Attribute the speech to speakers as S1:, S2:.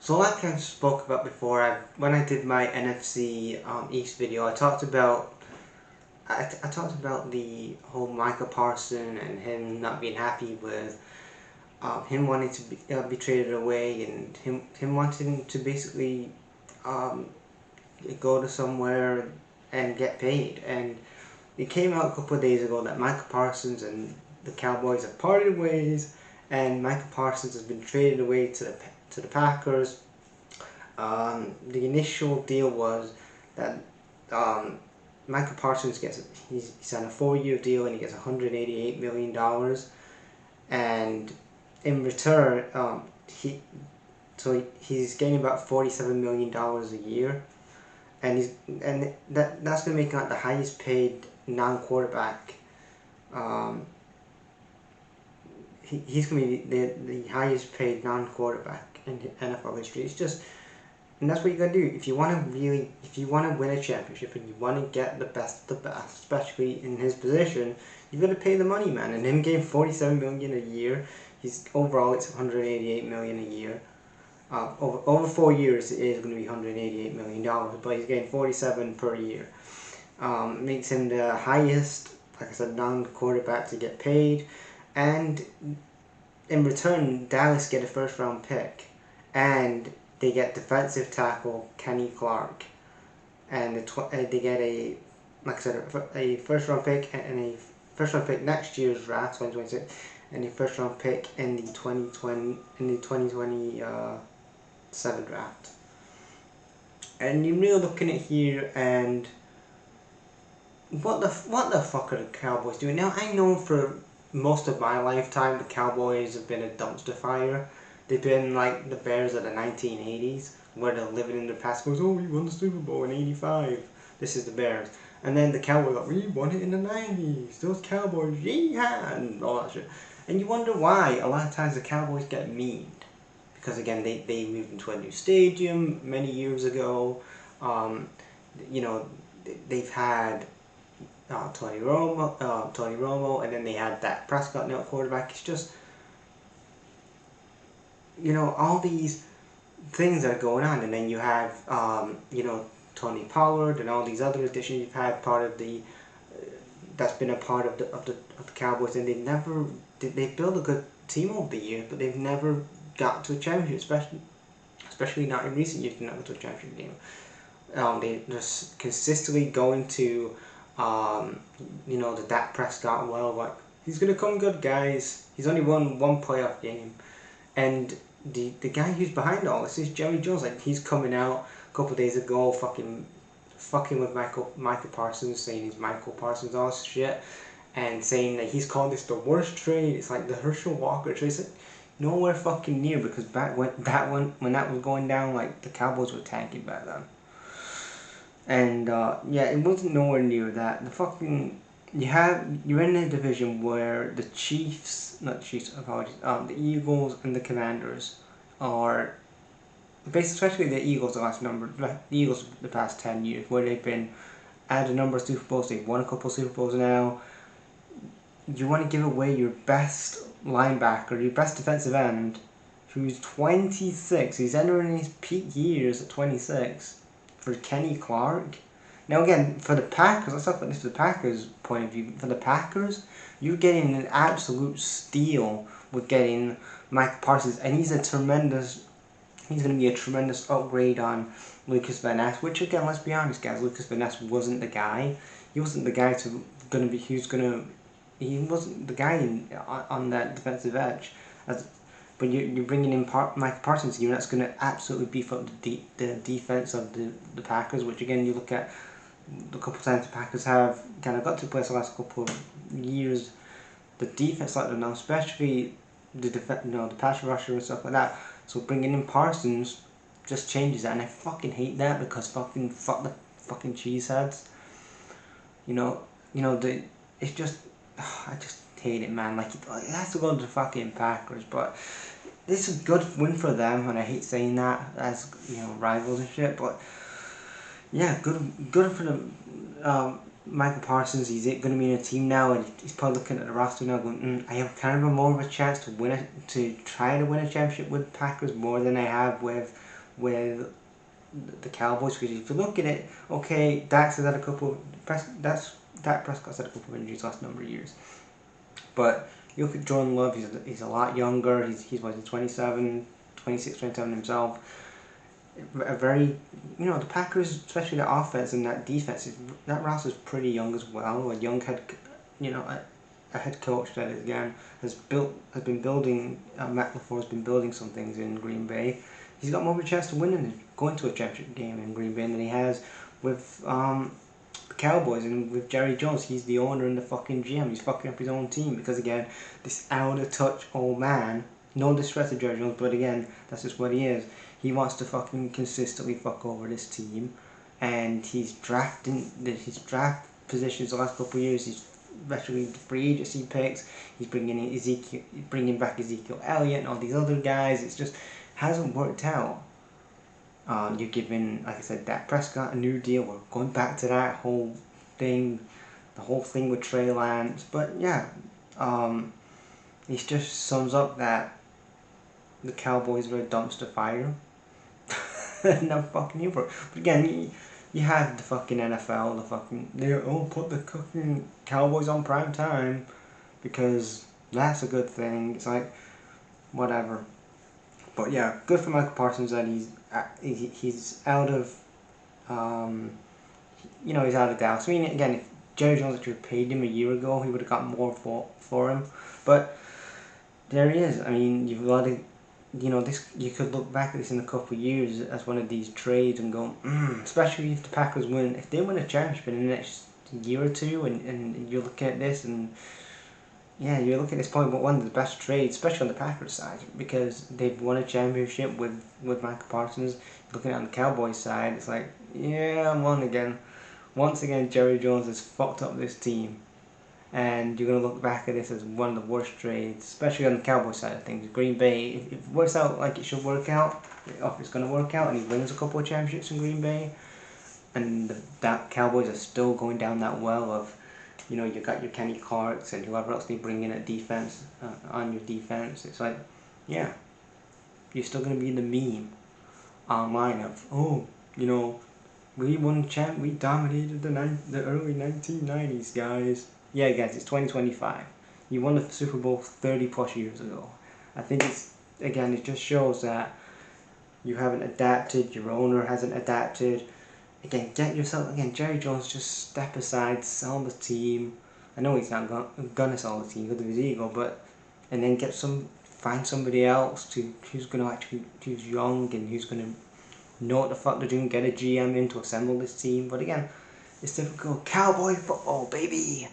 S1: So like I spoke about before, when I did my NFC East video, I talked about the whole Micah Parsons and him not being happy with him wanting to be traded away, and him wanting to basically um, go to somewhere and get paid. And it came out a couple of days ago that Micah Parsons and the Cowboys have parted ways, and Micah Parsons has been traded away to the Packers. The initial deal was that Micah Parsons he's on a 4-year deal and he gets $188 million, and in return he's getting about $47 million a year, and that's gonna make him like the highest paid non-quarterback. He's gonna be the highest paid non-quarterback in NFL history. It's just, and that's what you gotta do if you want to win a championship and you want to get the best of the best, especially in his position. You gotta pay the money, man. And him getting $47 million a year, it's $188 million a year. Over 4 years, it is going to be $188 million, but he's getting 47 per year. Makes him the highest, like I said, non-quarterback to get paid, and in return, Dallas get a first-round pick, and they get defensive tackle Kenny Clark, and they get a first-round pick and a first-round pick next year's draft, 2026, and a first-round pick in the 2027 draft. And you're really looking at here, and what the fuck are the Cowboys doing now? I know for most of my lifetime the Cowboys have been a dumpster fire. They've been like the Bears of the 1980s, where they're living in the past. Goes, oh, we won the Super Bowl in '85. This is the Bears. And then the Cowboys like, we won it in the 90s. Those Cowboys, yeah, and all that shit. And you wonder why a lot of times the Cowboys get memed. Because again, they moved into a new stadium many years ago. They've had Tony Romo, and then they had Dak Prescott now at quarterback. It's just, all these things that are going on, and then you have Tony Pollard and all these other additions you've had that's been a part of the Cowboys, and they built a good team over the years, but they've never got to a championship, especially not in recent years. They've not got to a championship game. They're just consistently going to the Dak Prescott like, he's gonna come good, guys. He's only won one playoff game, and the guy who's behind all this is Jerry Jones. Like, he's coming out a couple of days ago, fucking with Micah Parsons, saying he's Michael Parsons, all this shit, and saying that he's called this the worst trade. It's like the Herschel Walker trade. It's like nowhere fucking near, because back when that was going down, like, the Cowboys were tanking back then. And it wasn't nowhere near that. You're in a division where the the Eagles and the Commanders are, especially the Eagles the Eagles the past 10 years, where they've been at a number of Super Bowls. They've won a couple of Super Bowls now. You want to give away your best linebacker, your best defensive end, who's 26. He's entering his peak years at 26. For Kenny Clark. Now again, for the Packers, let's talk about this from the Packers' point of view. For the Packers, you're getting an absolute steal with getting Micah Parsons, and he's going to be a tremendous upgrade on Lucas Van Ness, which again, let's be honest, guys, Lucas Van Ness wasn't the guy. He wasn't the guy he wasn't the guy on that defensive edge. But you're bringing in Micah Parsons here, and that's going to absolutely beef up the defense of the Packers, which again, you look at the couple of times the Packers have kind of got to place the last couple of years, the defense like them now, especially the pass rusher and stuff like that. So bringing in Parsons just changes that, and I fucking hate that, because fuck the fucking cheeseheads. It's just, I just hate it, man. Like, it has to go to the fucking Packers, but it's a good win for them, and I hate saying that as rivals and shit, but yeah, good for the Michael Parsons. He's going to be in a team now, and he's probably looking at the roster now, going, I have kind of more of a chance to try to win a championship with Packers more than I have with with the Cowboys, because if you look at it, okay, Dak Prescott's had a couple of injuries last number of years, but you look at Jordan Love, he's a lot younger. He's 27, 26, 27 himself. A very, the Packers, especially the offense and that defense, that roster is pretty young as well. A young a head coach that again has been building. Matt LaFleur has been building some things in Green Bay. He's got more of a chance to win and going to a championship game in Green Bay than he has with the Cowboys, and with Jerry Jones. He's the owner and the fucking GM. He's fucking up his own team because again, this out of touch old man. No disrespect to Jerry Jones, but again, that's just what he is. He wants to fucking consistently fuck over this team, and his draft positions the last couple of years. He's especially the free agency picks. He's bringing back Ezekiel Elliott and all these other guys. It's just hasn't worked out. You're giving, like I said, Dak Prescott a new deal. We're going back to that whole thing, the whole thing with Trey Lance. But yeah, it just sums up that the Cowboys are a dumpster fire. No fucking humor. But again, you have the fucking NFL, put the fucking Cowboys on prime time because that's a good thing. It's like, whatever. But yeah, good for Micah Parsons that he's out of, he's out of Dallas. I mean, again, if Jerry Jones actually paid him a year ago, he would have got more for him. But there he is. I mean, you've got to, this. You could look back at this in a couple of years as one of these trades and go, especially if the Packers win. If they win a championship in the next year or two, and you look at this and. Yeah, you're looking at this point, but one of the best trades, especially on the Packers side, because they've won a championship with Micah Parsons. Looking at on the Cowboys side, it's like, yeah, I'm on again. Once again, Jerry Jones has fucked up this team, and you're gonna look back at this as one of the worst trades, especially on the Cowboys side of things. Green Bay, if it works out like it should work out, if it's gonna work out, and he wins a couple of championships in Green Bay, and that Cowboys are still going down that well of. You got your Kenny Clarks and whoever else they bring in at defense, on your defense. It's like, yeah, you're still going to be the meme online of, we won we dominated the early 1990s, guys. Yeah, guys, it's 2025. You won the Super Bowl 30 plus years ago. I think it just shows that you haven't adapted, your owner hasn't adapted. Again, Jerry Jones, just step aside, sell the team. I know he's not gonna sell the team because of his ego, and then find somebody else who's young and who's gonna know what the fuck they're doing, get a GM in to assemble this team. But again, it's typical cowboy football, baby.